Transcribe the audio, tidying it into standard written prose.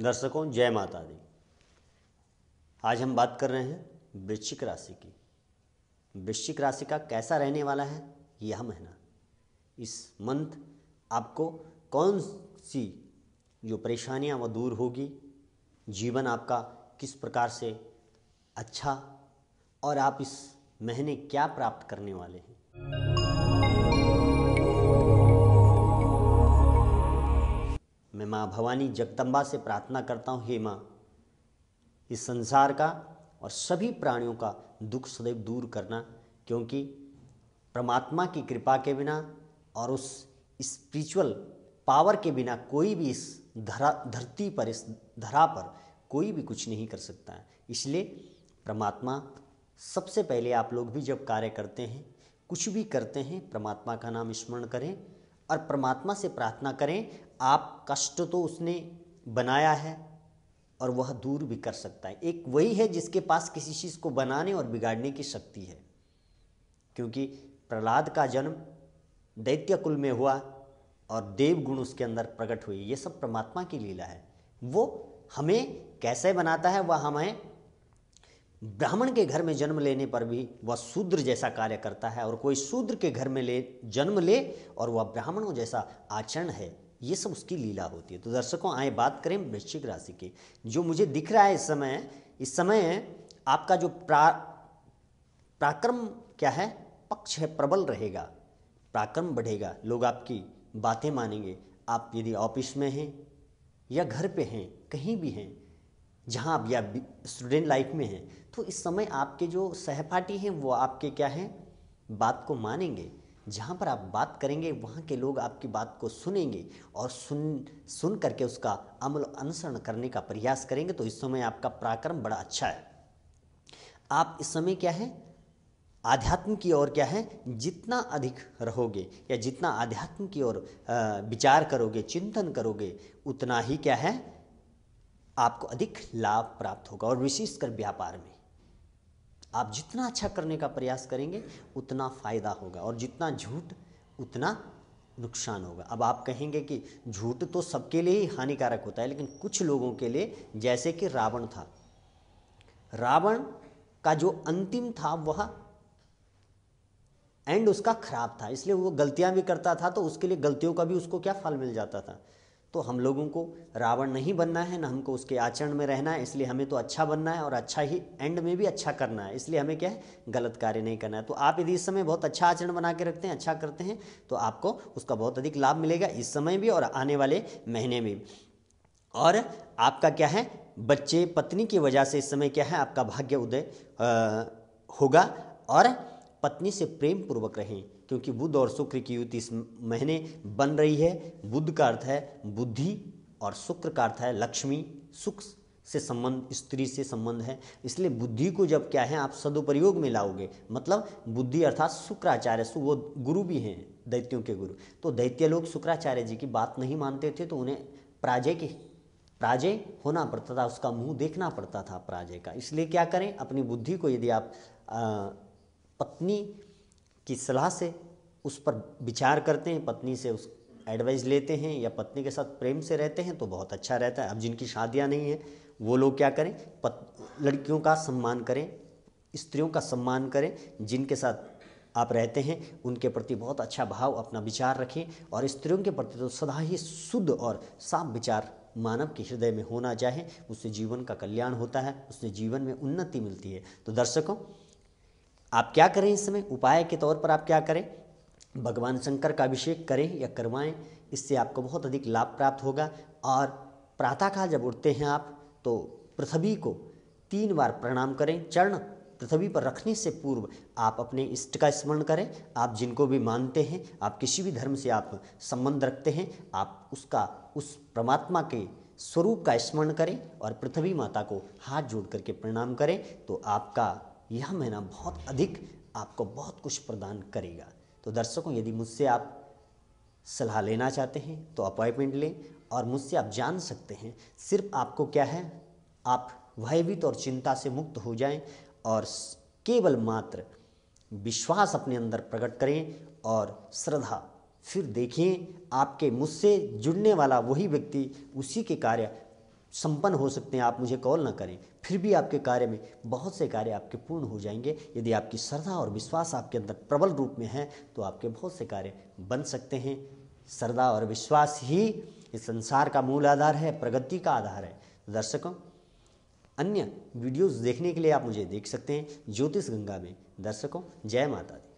दर्शकों, जय माता दी। आज हम बात कर रहे हैं वृश्चिक राशि की। वृश्चिक राशि का कैसा रहने वाला है यह महीना। इस मंथ आपको कौन सी जो परेशानियां वो दूर होगी, जीवन आपका किस प्रकार से अच्छा, और आप इस महीने क्या प्राप्त करने वाले हैं। मैं माँ भवानी जगदम्बा से प्रार्थना करता हूँ, हे माँ, इस संसार का और सभी प्राणियों का दुख सदैव दूर करना, क्योंकि परमात्मा की कृपा के बिना और उस स्पिरिचुअल पावर के बिना कोई भी इस धरती पर, इस धरा पर कोई भी कुछ नहीं कर सकता है। इसलिए परमात्मा सबसे पहले, आप लोग भी जब कार्य करते हैं, कुछ भी करते हैं, परमात्मा का नाम स्मरण करें और परमात्मा से प्रार्थना करें। आप कष्ट तो उसने बनाया है और वह दूर भी कर सकता है। एक वही है जिसके पास किसी चीज़ को बनाने और बिगाड़ने की शक्ति है, क्योंकि प्रहलाद का जन्म दैत्य कुल में हुआ और देव गुण उसके अंदर प्रकट हुए। ये सब परमात्मा की लीला है। वो हमें कैसे बनाता है, वह हमें ब्राह्मण के घर में जन्म लेने पर भी वह शूद्र जैसा कार्य करता है, और कोई शूद्र के घर में जन्म ले और वह ब्राह्मणों जैसा आचरण है, ये सब उसकी लीला होती है। तो दर्शकों, आए बात करें वृश्चिक राशि की। जो मुझे दिख रहा है इस समय आपका जो पराक्रम क्या है, पक्ष है, प्रबल रहेगा, पराक्रम बढ़ेगा, लोग आपकी बातें मानेंगे। आप यदि ऑफिस में हैं या घर पे हैं, कहीं भी हैं, जहाँ आप या स्टूडेंट लाइफ में हैं, तो इस समय आपके जो सहपाठी हैं वो आपके क्या हैं, बात को मानेंगे। जहाँ पर आप बात करेंगे वहाँ के लोग आपकी बात को सुनेंगे और सुन करके उसका अमल अनुसरण करने का प्रयास करेंगे। तो इस समय आपका पराक्रम बड़ा अच्छा है। आप इस समय क्या है, आध्यात्म की ओर क्या है, जितना अधिक रहोगे या जितना आध्यात्म की ओर विचार करोगे, चिंतन करोगे, उतना ही क्या है, आपको अधिक लाभ प्राप्त होगा। और विशेषकर व्यापार में आप जितना अच्छा करने का प्रयास करेंगे उतना फायदा होगा, और जितना झूठ उतना नुकसान होगा। अब आप कहेंगे कि झूठ तो सबके लिए ही हानिकारक होता है, लेकिन कुछ लोगों के लिए, जैसे कि रावण था, रावण का जो अंतिम था वह एंड उसका खराब था, इसलिए वो गलतियां भी करता था, तो उसके लिए गलतियों का भी उसको क्या फल मिल जाता था। तो हम लोगों को रावण नहीं बनना है, ना हमको उसके आचरण में रहना है। इसलिए हमें तो अच्छा बनना है और अच्छा ही एंड में भी अच्छा करना है। इसलिए हमें क्या है, गलत कार्य नहीं करना है। तो आप यदि इस समय बहुत अच्छा आचरण बना के रखते हैं, अच्छा करते हैं, तो आपको उसका बहुत अधिक लाभ मिलेगा, इस समय भी और आने वाले महीने में भी। और आपका क्या है, बच्चे पत्नी की वजह से इस समय क्या है, आपका भाग्य उदय होगा। और पत्नी से प्रेम पूर्वक रहें, क्योंकि बुध और शुक्र की युति इस महीने बन रही है। बुध का अर्थ है बुद्धि और शुक्र का अर्थ है लक्ष्मी। सुख से संबंध, स्त्री से संबंध है, इसलिए बुद्धि को जब क्या है आप सदुपयोग में लाओगे, मतलब बुद्धि अर्थात शुक्राचार्य, वो गुरु भी हैं, दैत्यों के गुरु। तो दैत्य लोग शुक्राचार्य जी की बात नहीं मानते थे, तो उन्हें पराजय होना पड़ता था, उसका मुंह देखना पड़ता था पराजय का। इसलिए क्या करें, अपनी बुद्धि को यदि आप पत्नी की सलाह से उस पर विचार करते हैं, पत्नी से उस एडवाइस लेते हैं या पत्नी के साथ प्रेम से रहते हैं, तो बहुत अच्छा रहता है। अब जिनकी शादियां नहीं हैं वो लोग क्या करें, लड़कियों का सम्मान करें, स्त्रियों का सम्मान करें। जिनके साथ आप रहते हैं उनके प्रति बहुत अच्छा भाव, अपना विचार रखें। और स्त्रियों के प्रति तो सदा ही शुद्ध और साफ विचार मानव के हृदय में होना चाहिए। उससे जीवन का कल्याण होता है, उससे जीवन में उन्नति मिलती है। तो दर्शकों, आप क्या करें इस समय, उपाय के तौर पर आप क्या करें, भगवान शंकर का अभिषेक करें या करवाएं, इससे आपको बहुत अधिक लाभ प्राप्त होगा। और प्रातःकाल जब उठते हैं आप, तो पृथ्वी को 3 बार प्रणाम करें। चरण पृथ्वी पर रखने से पूर्व आप अपने इष्ट का स्मरण करें। आप जिनको भी मानते हैं, आप किसी भी धर्म से आप संबंध रखते हैं, आप उस परमात्मा के स्वरूप का स्मरण करें और पृथ्वी माता को हाथ जोड़ करके प्रणाम करें। तो आपका यह महीना बहुत अधिक आपको बहुत कुछ प्रदान करेगा। तो दर्शकों, यदि मुझसे आप सलाह लेना चाहते हैं तो अपॉइंटमेंट लें, और मुझसे आप जान सकते हैं। सिर्फ आपको क्या है, आप भयभीत और चिंता से मुक्त हो जाएं और केवल मात्र विश्वास अपने अंदर प्रकट करें और श्रद्धा। फिर देखिए, आपके मुझसे जुड़ने वाला वही व्यक्ति उसी के कार्य संपन्न हो सकते हैं, आप मुझे कॉल ना करें, फिर भी आपके कार्य में बहुत से कार्य आपके पूर्ण हो जाएंगे। यदि आपकी श्रद्धा और विश्वास आपके अंदर प्रबल रूप में है तो आपके बहुत से कार्य बन सकते हैं। श्रद्धा और विश्वास ही इस संसार का मूल आधार है, प्रगति का आधार है। दर्शकों, अन्य वीडियोस देखने के लिए आप मुझे देख सकते हैं ज्योतिष गंगा में। दर्शकों, जय माता दी।